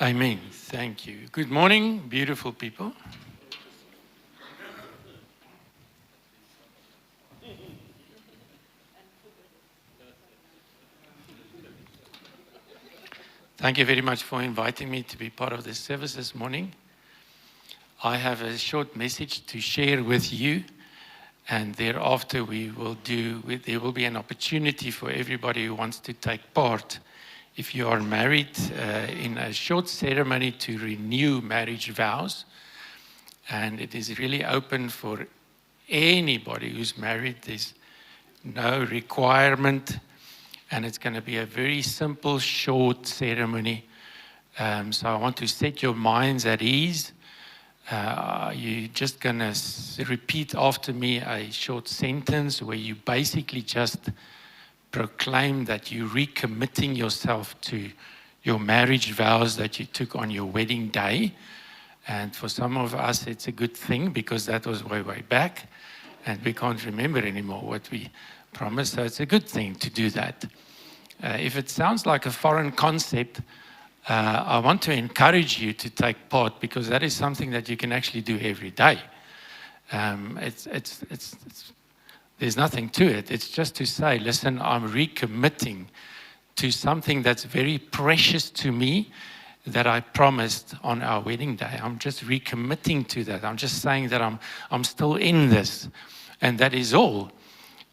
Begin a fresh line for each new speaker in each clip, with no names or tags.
Amen. Thank you. Good morning, beautiful people. Thank you very much for inviting me to be part of this service this morning. I have a short message to share with you, and thereafter there will be an opportunity for everybody who wants to take part. If you are married, in a short ceremony to renew marriage vows, and it is really open for anybody who's married. There's no requirement, and it's going to be a very simple, short ceremony. So I want to set your minds at ease. You're just going to repeat after me a short sentence where you basically just proclaim that you're recommitting yourself to your marriage vows that you took on your wedding day. And for some of us, it's a good thing because that was way, way back, and we can't remember anymore what we promised. So it's a good thing to do that. If it sounds like a foreign concept, I want to encourage you to take part, because that is something that you can actually do every day. There's nothing to it. It's just to say, listen, I'm recommitting to something that's very precious to me that I promised on our wedding day. I'm just recommitting to that. I'm just saying that I'm still in this, and that is all.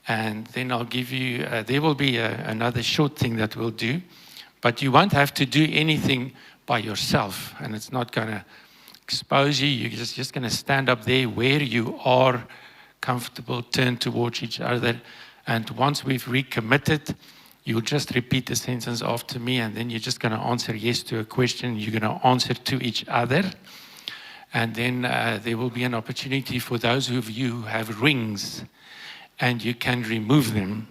And then I'll give you, there will be another short thing that we'll do, but you won't have to do anything by yourself, and it's not going to expose you. You're just going to stand up there where you are comfortable, turn towards each other, and once we've recommitted, you'll just repeat the sentence after me, and then you're just going to answer yes to a question. You're going to answer to each other, and then there will be an opportunity for those of you who have rings, and you can remove them.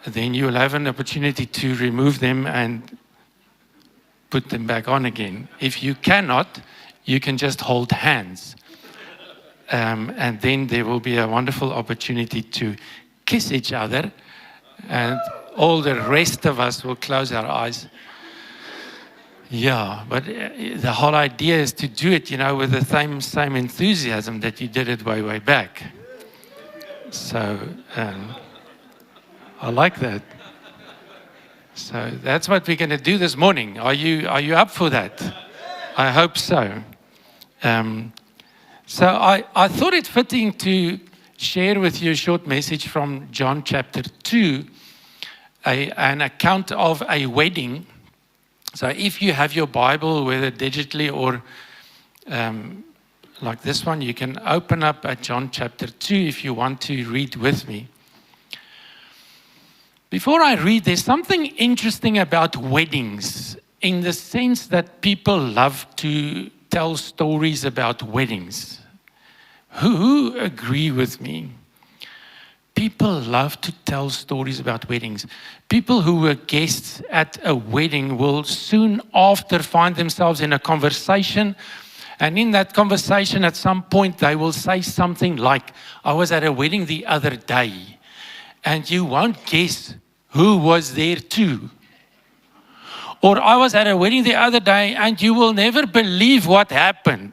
Then you'll have an opportunity to remove them and put them back on again. If you cannot, you can just hold hands. And then there will be a wonderful opportunity to kiss each other, and all the rest of us will close our eyes. Yeah, but the whole idea is to do it, with the same enthusiasm that you did it way, way back. So I like that. So that's what we're going to do this morning. Are you up for that? I hope so. So I thought it fitting to share with you a short message from John chapter 2, an account of a wedding. So if you have your Bible, whether digitally or like this one, you can open up at John chapter 2 if you want to read with me. Before I read, there's something interesting about weddings, in the sense that people love to tell stories about weddings. Who agree with me? People love to tell stories about weddings. People who were guests at a wedding will soon after find themselves in a conversation. And in that conversation, at some point, they will say something like, I was at a wedding the other day. And you won't guess who was there too. Or I was at a wedding the other day, and you will never believe what happened.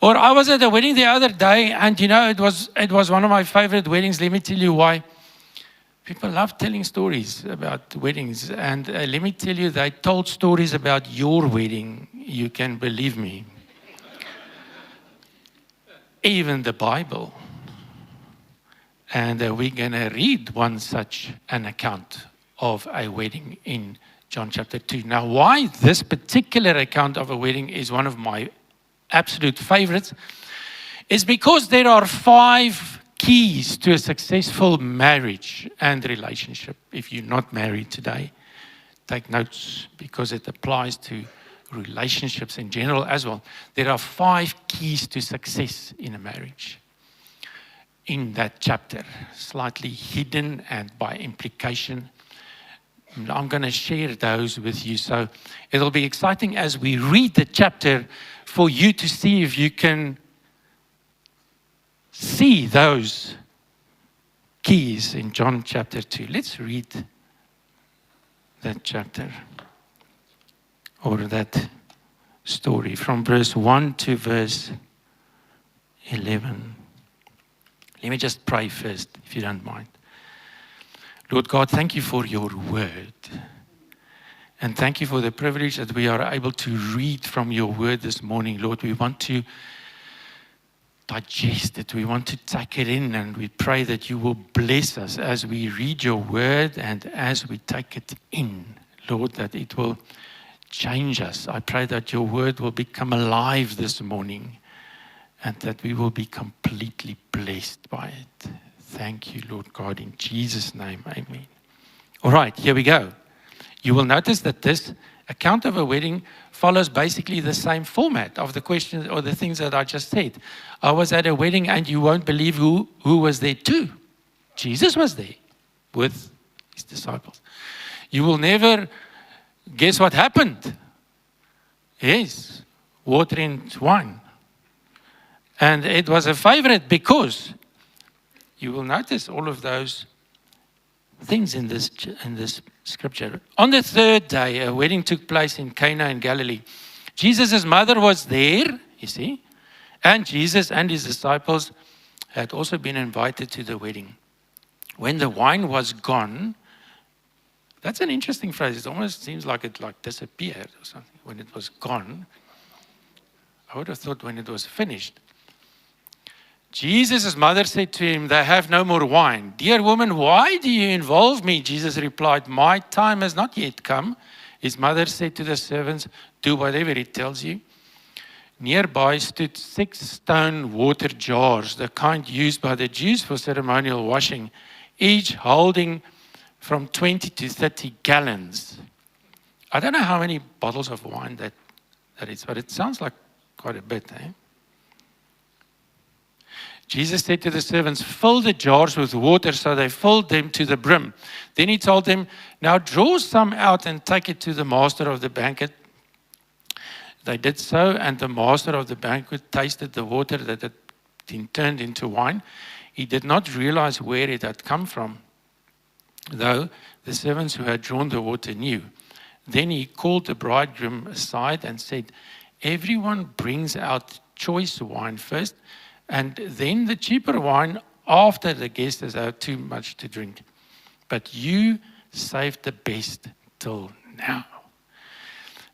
Or I was at a wedding the other day, and it was one of my favorite weddings. Let me tell you why. People love telling stories about weddings. And let me tell you, they told stories about your wedding. You can believe me. Even the Bible. And we're going to read one such an account of a wedding in John chapter 2. Now, why this particular account of a wedding is one of my absolute favorites is because there are 5 keys to a successful marriage and relationship. If you're not married today, take notes, because it applies to relationships in general as well. There are 5 keys to success in a marriage in that chapter, slightly hidden and by implication. I'm going to share those with you. So it'll be exciting as we read the chapter for you to see if you can see those keys in John chapter 2. Let's read that chapter. or that story from verse 1 to verse 11. Let me just pray first, if you don't mind. Lord God, thank you for your word. And thank you for the privilege that we are able to read from your word this morning. Lord, we want to digest it. We want to take it in, and we pray that you will bless us as we read your word and as we take it in. Lord, that it will change us. I pray that your word will become alive this morning and that we will be completely blessed by it. Thank you, Lord God, in Jesus' name, amen. All right, here we go. You will notice that this account of a wedding follows basically the same format of the questions or the things that I just said. I was at a wedding and you won't believe who was there too. Jesus was there with his disciples. You will never guess what happened. Yes, water and wine. And it was a favorite because you will notice all of those things in this scripture. On the third day, a wedding took place in Cana in Galilee. Jesus' mother was there, you see, and Jesus and his disciples had also been invited to the wedding. When the wine was gone, that's an interesting phrase. It almost seems like it disappeared or something. When it was gone, I would have thought when it was finished. Jesus' mother said to him, "They have no more wine." "Dear woman, why do you involve me?" Jesus replied, "My time has not yet come." His mother said to the servants, "Do whatever he tells you." Nearby stood 6 stone water jars, the kind used by the Jews for ceremonial washing, each holding from 20 to 30 gallons. I don't know how many bottles of wine that is, but it sounds like quite a bit, eh? Jesus said to the servants, "Fill the jars with water," so they filled them to the brim. Then he told them, "Now draw some out and take it to the master of the banquet." They did so, and the master of the banquet tasted the water that had been turned into wine. He did not realize where it had come from, though the servants who had drawn the water knew. Then he called the bridegroom aside and said, "Everyone brings out choice wine first, and then the cheaper wine after the guest has had too much to drink. But you saved the best till now."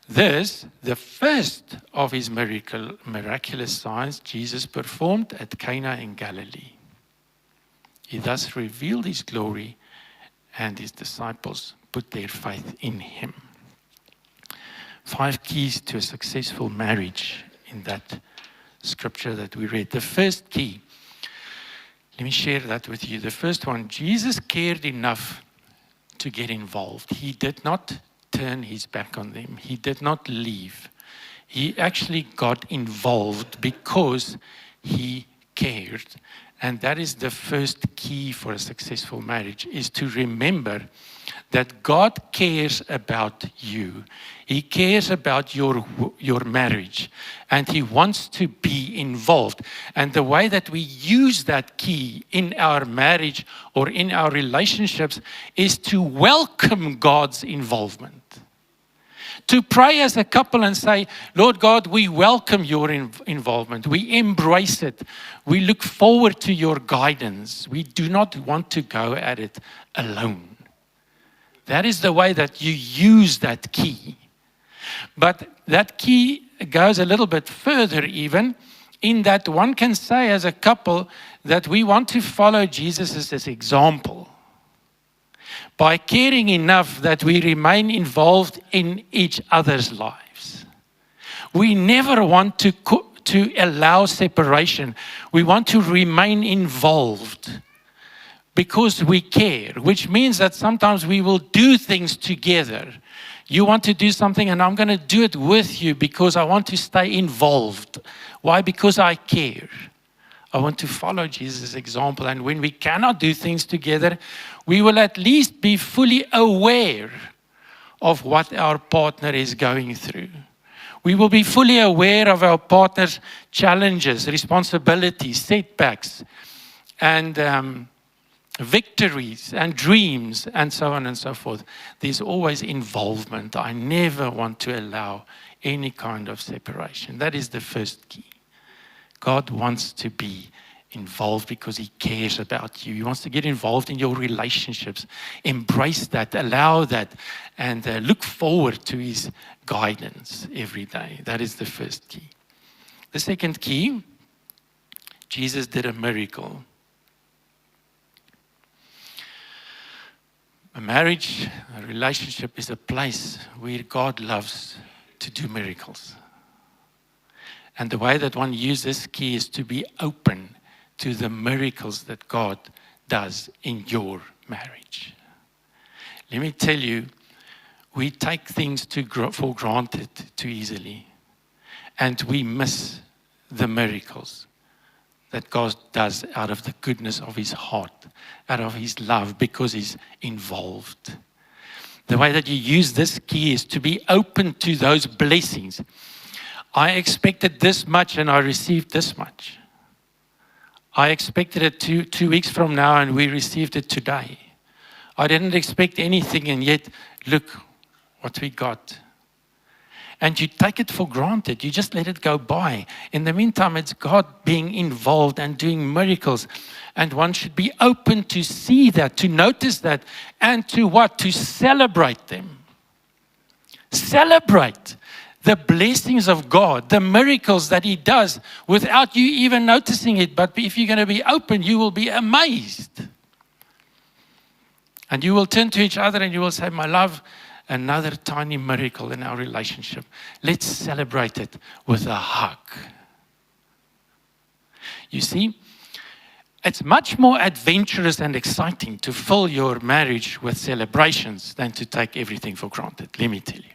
This, the first of his miraculous signs Jesus performed at Cana in Galilee. He thus revealed his glory, and his disciples put their faith in him. 5 keys to a successful marriage in that scripture that we read. The first key, let me share that with you. The first one, Jesus cared enough to get involved. He did not turn his back on them. He did not leave. He actually got involved because he cared. And that is the first key for a successful marriage, is to remember that God cares about you. He cares about your marriage, and he wants to be involved. And the way that we use that key in our marriage or in our relationships is to welcome God's involvement. To pray as a couple and say, "Lord God, we welcome your involvement. We embrace it. We look forward to your guidance. We do not want to go at it alone." That is the way that you use that key. But that key goes a little bit further even, in that one can say as a couple that we want to follow Jesus as example, by caring enough that we remain involved in each other's lives. We never want to allow separation. We want to remain involved because we care, which means that sometimes we will do things together. You want to do something and I'm going to do it with you because I want to stay involved. Why? Because I care. I want to follow Jesus' example. And when we cannot do things together, we will at least be fully aware of what our partner is going through. We will be fully aware of our partner's challenges, responsibilities, setbacks, and victories and dreams and so on and so forth, there's always involvement. I never want to allow any kind of separation. That is the first key. God wants to be involved because he cares about you. He wants to get involved in your relationships. Embrace that, allow that, and look forward to his guidance every day. That is the first key. The second key, Jesus did a miracle. A marriage, a relationship is a place where God loves to do miracles. And the way that one uses this key is to be open to the miracles that God does in your marriage. Let me tell you, we take things for granted too easily. And we miss the miracles that God does out of the goodness of his heart, out of his love, because he's involved. The way that you use this key is to be open to those blessings. I expected this much and I received this much. I expected it two weeks from now and we received it today. I didn't expect anything and yet look what we got. And you take it for granted. You just let it go by. In the meantime, it's God being involved and doing miracles. And one should be open to see that, to notice that, and to what? To celebrate them. Celebrate the blessings of God, the miracles that he does without you even noticing it. But if you're going to be open, you will be amazed. And you will turn to each other and you will say, my love, another tiny miracle in our relationship. Let's celebrate it with a hug. You see, it's much more adventurous and exciting to fill your marriage with celebrations than to take everything for granted, let me tell you.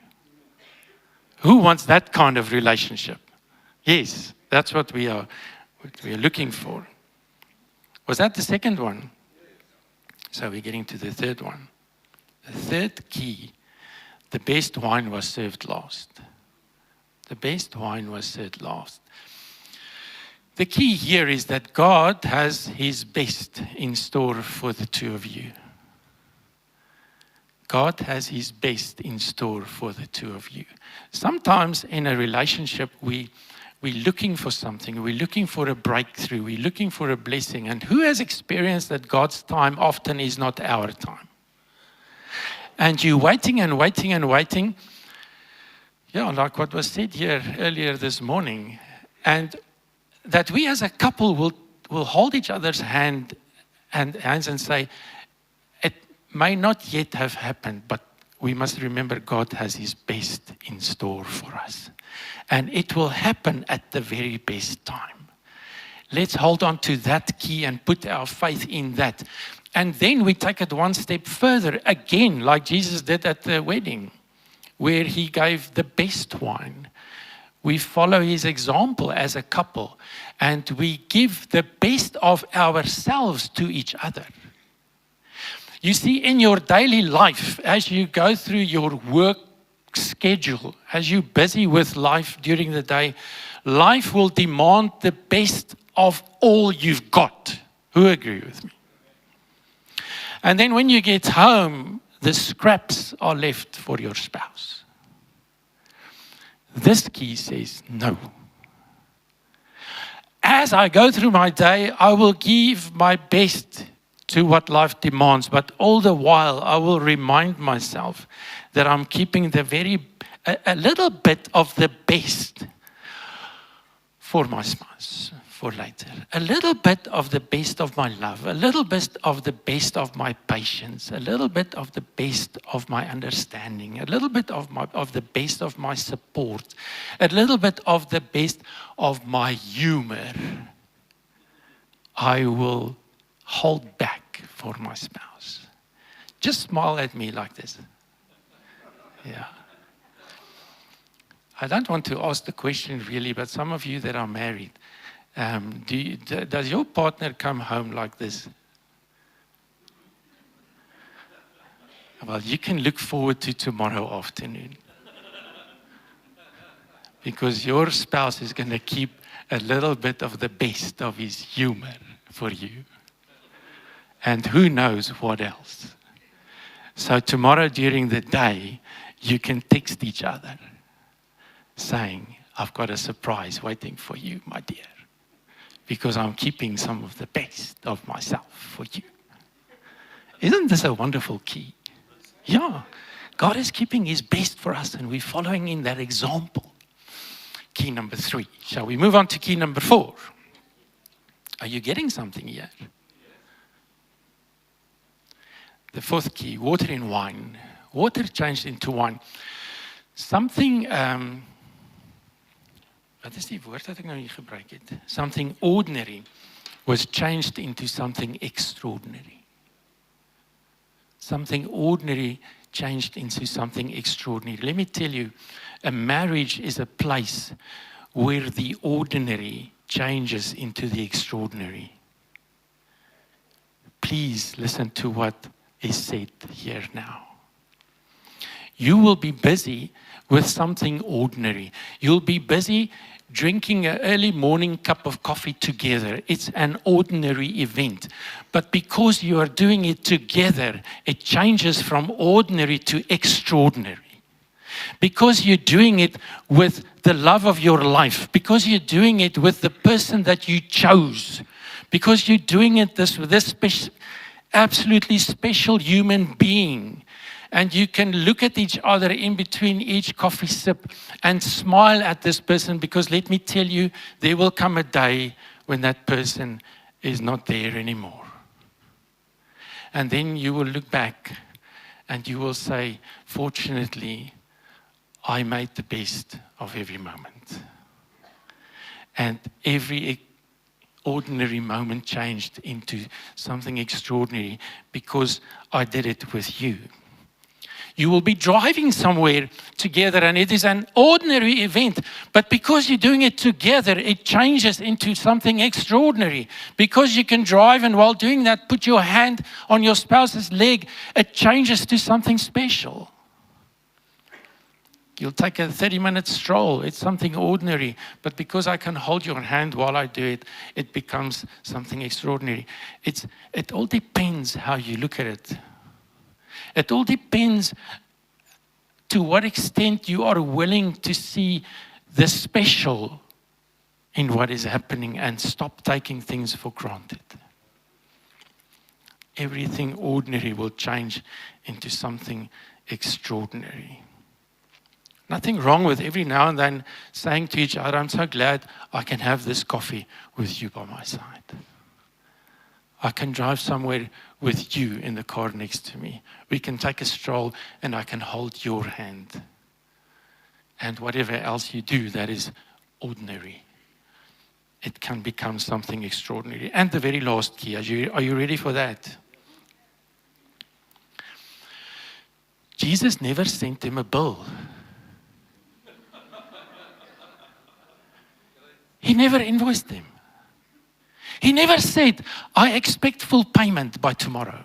Who wants that kind of relationship? Yes, that's what we are looking for. Was that the second one? So we're getting to the third one. The third key, the best wine was served last. The best wine was served last. The key here is that God has his best in store for the two of you. God has his best in store for the two of you. Sometimes in a relationship, we're looking for something. We're looking for a breakthrough. We're looking for a blessing. And who has experienced that God's time often is not our time? And you're waiting and waiting and waiting. Yeah, like what was said here earlier this morning. And that we as a couple will hold each other's hands and say, it may not yet have happened, but we must remember God has his best in store for us. And it will happen at the very best time. Let's hold on to that key and put our faith in that. And then we take it one step further, again, like Jesus did at the wedding, where he gave the best wine. We follow his example as a couple, and we give the best of ourselves to each other. You see, in your daily life, as you go through your work schedule, as you're busy with life during the day, life will demand the best of all you've got. Who agree with me? And then when you get home, the scraps are left for your spouse. This key says no. As I go through my day, I will give my best to what life demands, but all the while I will remind myself that I'm keeping a little bit of the best for my spouse, for later. A little bit of the best of my love, a little bit of the best of my patience, a little bit of the best of my understanding, a little bit of the best of my support, a little bit of the best of my humor. I will hold back for my spouse. Just smile at me like this. Yeah. I don't want to ask the question really, but some of you that are married, does your partner come home like this? Well, you can look forward to tomorrow afternoon. Because your spouse is going to keep a little bit of the best of his humor for you. and who knows what else. So tomorrow during the day, you can text each other saying, I've got a surprise waiting for you, my dear, because I'm keeping some of the best of myself for you. Isn't this a wonderful key? Yeah. God is keeping his best for us, and we're following in that example. Key number 3. Shall we move on to key number 4? Are you getting something here? The 4th key, water in wine. Water changed into wine. Something, wat is die woord dat ek nou hier gebruik het? Something ordinary was changed into something extraordinary. Something ordinary changed into something extraordinary. Let me tell you, a marriage is a place where the ordinary changes into the extraordinary. Please listen to what is said here now. You will be busy with something ordinary. You'll be busy drinking an early morning cup of coffee together. It's an ordinary event. But because you are doing it together, it changes from ordinary to extraordinary. Because you're doing it with the love of your life. Because you're doing it with the person that you chose. Because you're doing it with this absolutely special human being. And you can look at each other in between each coffee sip and smile at this person, because let me tell you, there will come a day when that person is not there anymore. And then you will look back and you will say, fortunately, I made the best of every moment. And every ordinary moment changed into something extraordinary because I did it with you. You will be driving somewhere together and it is an ordinary event, but because you're doing it together, it changes into something extraordinary. Because you can drive and while doing that, put your hand on your spouse's leg, it changes to something special. You'll take a 30-minute stroll. It's something ordinary, but because I can hold your hand while I do it, it becomes something extraordinary. It all depends how you look at it. It all depends to what extent you are willing to see the special in what is happening and stop taking things for granted. Everything ordinary will change into something extraordinary. Nothing wrong with every now and then saying to each other, I'm so glad I can have this coffee with you by my side. I can drive somewhere with you in the car next to me. We can take a stroll and I can hold your hand. And whatever else you do that is ordinary, it can become something extraordinary. And the very last key, are you ready for that? Jesus never sent him a bill. He never invoiced them. He never said, I expect full payment by tomorrow.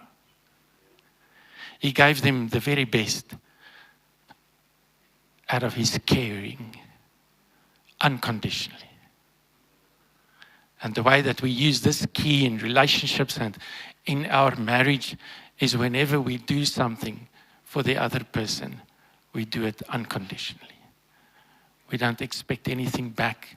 He gave them the very best out of his caring, unconditionally. And the way that we use this key in relationships and in our marriage is whenever we do something for the other person, we do it unconditionally. We don't expect anything back.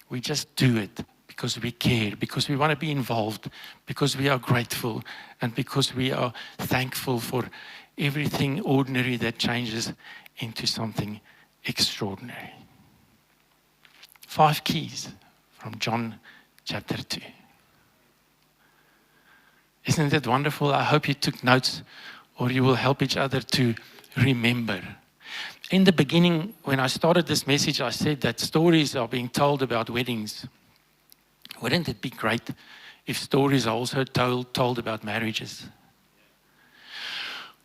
We just do it because we care, because we want to be involved, because we are grateful, and because we are thankful for everything ordinary that changes into something extraordinary. 5 keys from John chapter 2. Isn't it wonderful? I hope you took notes, or you will help each other to remember. In the beginning, when I started this message, I said that stories are being told about weddings. Wouldn't it be great if stories are also told about marriages?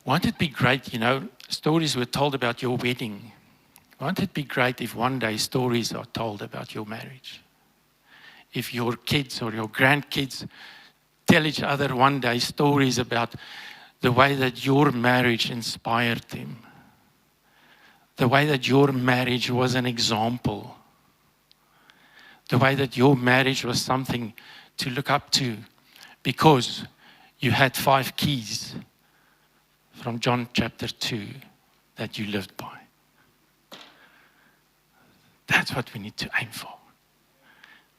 Won't it be great, stories were told about your wedding. Won't it be great if one day stories are told about your marriage? If your kids or your grandkids tell each other one day stories about the way that your marriage inspired them. The way that your marriage was an example. The way that your marriage was something to look up to because you had 5 keys from John chapter 2 that you lived by. That's what we need to aim for.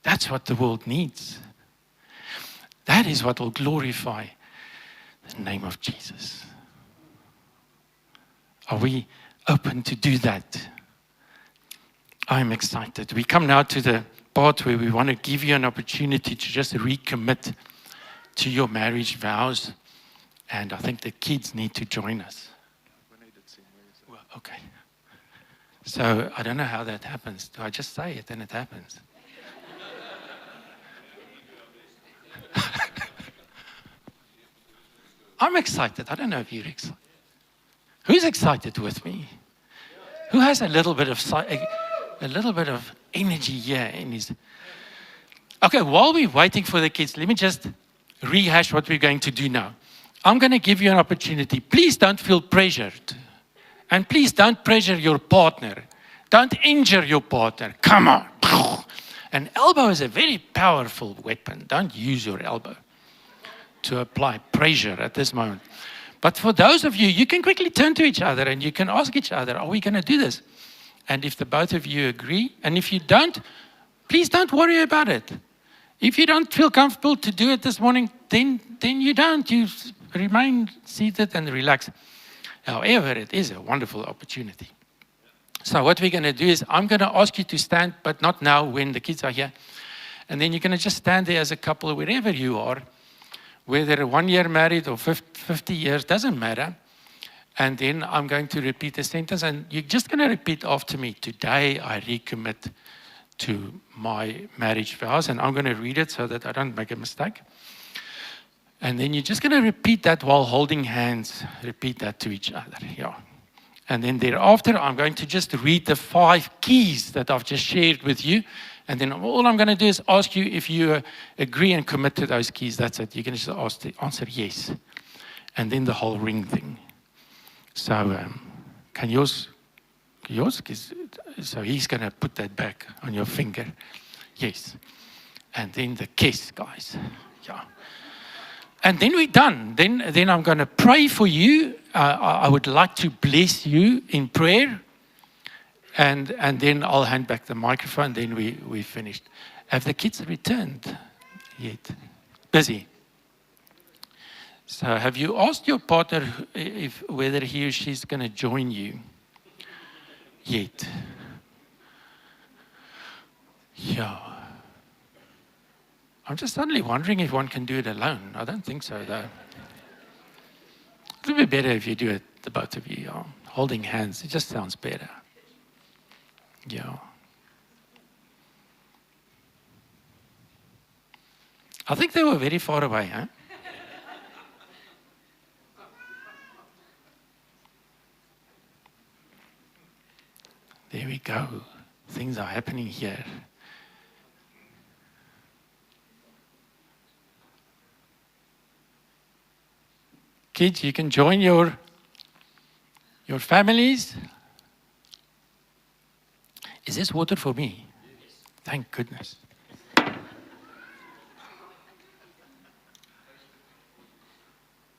That's what the world needs. That is what will glorify the name of Jesus. Are we open to do that? I'm excited. We come now to the part where we want to give you an opportunity to just recommit to your marriage vows. And I think the kids need to join us. Well, okay. So I don't know how that happens. Do I just say it and it happens? I'm excited. I don't know if you're excited. Who's excited with me? Who has a little bit of energy here in his... Okay, while we're waiting for the kids, let me just rehash what we're going to do now. I'm going to give you an opportunity. Please don't feel pressured. And please don't pressure your partner. Don't injure your partner. Come on. An elbow is a very powerful weapon. Don't use your elbow to apply pressure at this moment. But for those of you, you can quickly turn to each other and you can ask each other, are we going to do this? And if the both of you agree, and if you don't, please don't worry about it. If you don't feel comfortable to do it this morning, then you don't. You remain seated and relax. However, it is a wonderful opportunity. So what we're going to do is I'm going to ask you to stand, but not now when the kids are here. And then you're going to just stand there as a couple wherever you are, whether 1 year married or 50 years, doesn't matter. And then I'm going to repeat a sentence, and you're just going to repeat after me. Today, I recommit to my marriage vows, and I'm going to read it so that I don't make a mistake. And then you're just going to repeat that while holding hands. Repeat that to each other. Yeah. And then thereafter, I'm going to just read the 5 keys that I've just shared with you. And then all I'm going to do is ask you if you agree and commit to those keys. That's it. You can just answer yes. And then the whole ring thing. So can yours, so he's going to put that back on your finger. Yes. And then the kiss, guys. Yeah. And then we're done. Then I'm going to pray for you. I would like to bless you in prayer. And then I'll hand back the microphone. Then we finished. Have the kids returned yet? Busy. So have you asked your partner whether he or she's going to join you yet? Yeah. I'm just suddenly wondering if one can do it alone. I don't think so, though. It would be better if you do it, the both of you, holding hands. It just sounds better. Yeah. I think they were very far away, huh? There we go. Things are happening here. Kids, you can join your families. Is this water for me? Thank goodness.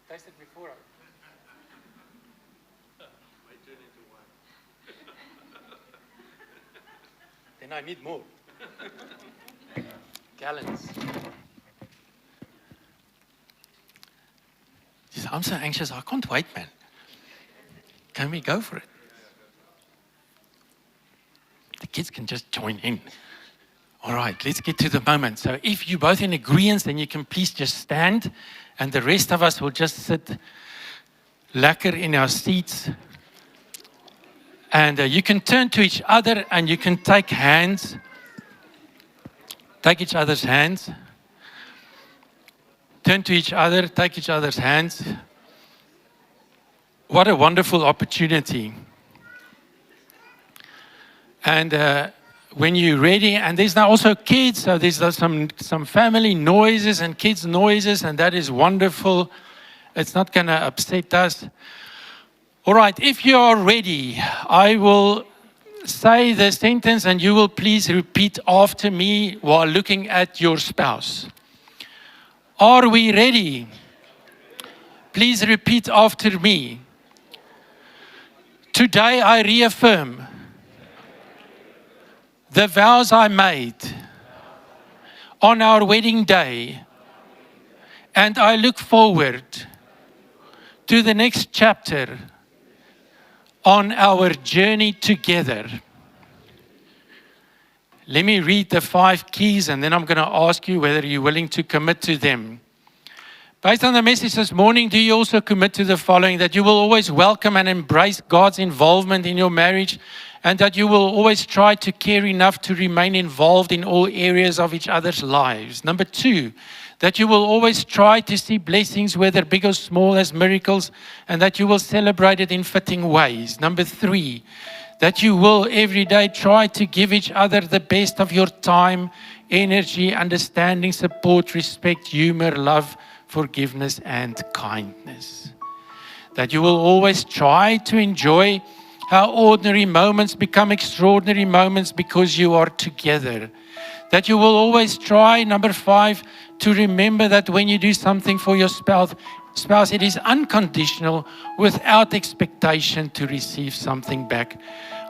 Taste it before. Then I need more. Gallons. I'm so anxious. I can't wait, man. Can we go for it? The kids can just join in. All right, let's get to the moment. So if you're both in agreement, then you can please just stand, and the rest of us will just sit lekker in our seats. And you can turn to each other and you can take hands. Take each other's hands. Turn to each other, take each other's hands. What a wonderful opportunity. And when you're ready, and there's now also kids, so there's some family noises and kids noises, and that is wonderful. It's not going to upset us. All right, if you are ready, I will say the sentence and you will please repeat after me while looking at your spouse. Are we ready? Please repeat after me. Today I reaffirm the vows I made on our wedding day, and I look forward to the next chapter on our journey together. Let me read the 5 keys, and then I'm going to ask you whether you're willing to commit to them. Based on the message this morning, do you also commit to the following: that you will always welcome and embrace God's involvement in your marriage, and that you will always try to care enough to remain involved in all areas of each other's lives? Number 2, that you will always try to see blessings, whether big or small, as miracles, and that you will celebrate it in fitting ways. Number 3, that you will every day try to give each other the best of your time, energy, understanding, support, respect, humor, love, forgiveness, and kindness. That you will always try to enjoy how ordinary moments become extraordinary moments because you are together. That you will always try, number 5, to remember that when you do something for your spouse, it is unconditional, without expectation to receive something back.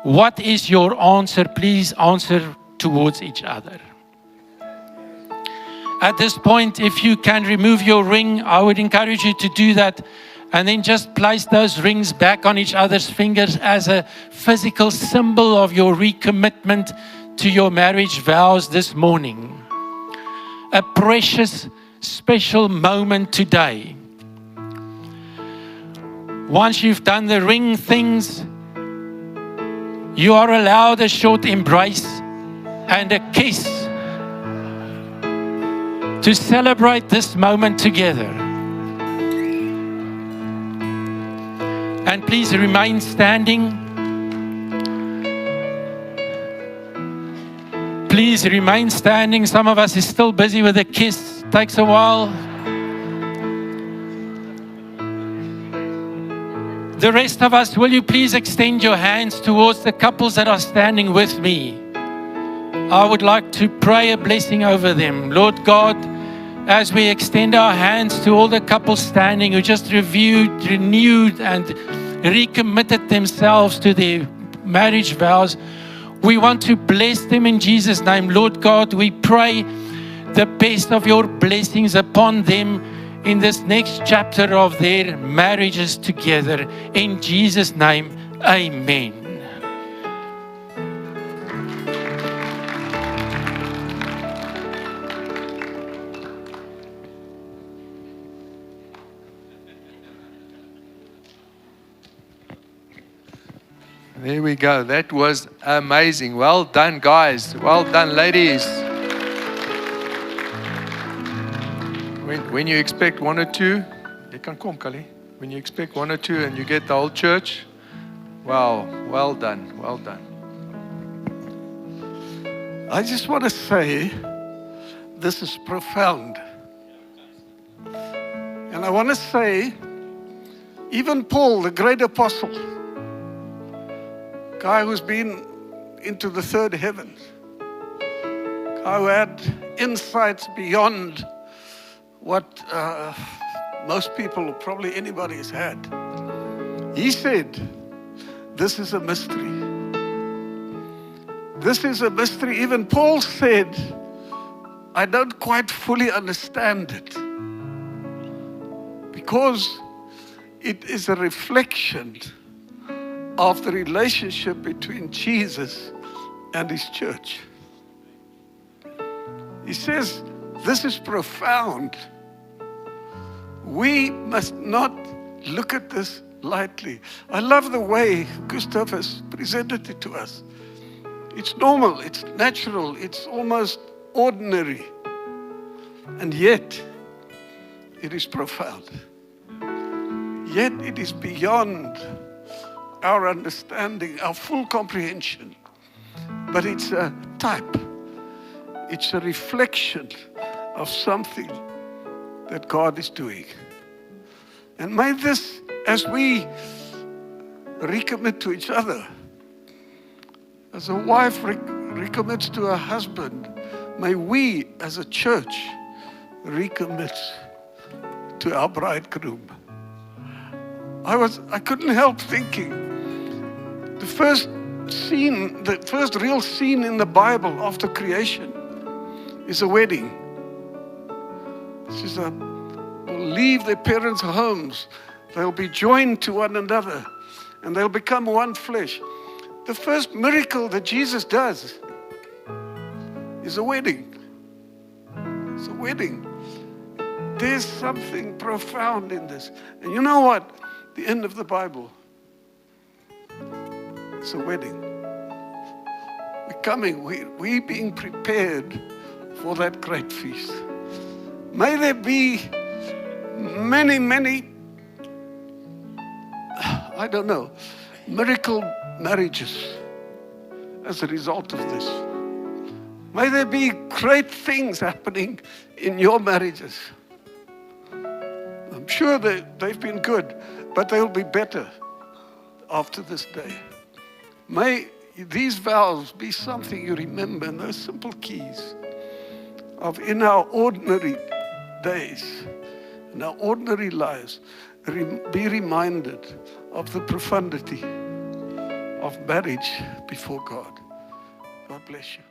What is your answer? Please answer towards each other. At this point, if you can remove your ring, I would encourage you to do that, and then just place those rings back on each other's fingers as a physical symbol of your recommitment to your marriage vows this morning. A precious, special moment today. Once you've done the ring things, you are allowed a short embrace and a kiss to celebrate this moment together. And please remain standing. Please remain standing. Some of us is still busy with a kiss. Takes a while. The rest of us, will you please extend your hands towards the couples that are standing with me? I would like to pray a blessing over them. Lord God, as we extend our hands to all the couples standing who just renewed and recommitted themselves to their marriage vows, we want to bless them in Jesus' name. Lord God, we pray the best of your blessings upon them in this next chapter of their marriages together. In Jesus' name, amen.
There we go. That was amazing. Well done, guys. Well done, ladies. When you expect 1 or 2, you can come, Kali. When you expect 1 or 2 and you get the whole church, wow, well done, well done.
I just want to say, this is profound. And I want to say, even Paul, the great apostle, guy who's been into the third heavens, guy who had insights beyond what most people, probably anybody, has had. He said, this is a mystery. This is a mystery. Even Paul said, I don't quite fully understand it, because it is a reflection of the relationship between Jesus and his church. He says, this is profound. We must not look at this lightly. I love the way Gustav has presented it to us. It's normal, it's natural, it's almost ordinary. And yet, it is profound. Yet it is beyond our understanding, our full comprehension. But it's a type. It's a reflection of something that God is doing. And may this, as we recommit to each other, as a wife recommits to her husband, may we as a church recommit to our bridegroom. I couldn't help thinking. The first scene, the first real scene in the Bible after creation is a wedding. It says, will leave their parents' homes. They'll be joined to one another and they'll become one flesh. The first miracle that Jesus does is a wedding. It's a wedding. There's something profound in this. And you know what? The end of the Bible. It's a wedding. We're coming. We're being prepared for that great feast. May there be many, many, I don't know, miracle marriages as a result of this. May there be great things happening in your marriages. I'm sure that they've been good, but they'll be better after this day. May these vows be something you remember in those simple keys of in our ordinary days, in our ordinary lives, be reminded of the profundity of marriage before God. God bless you.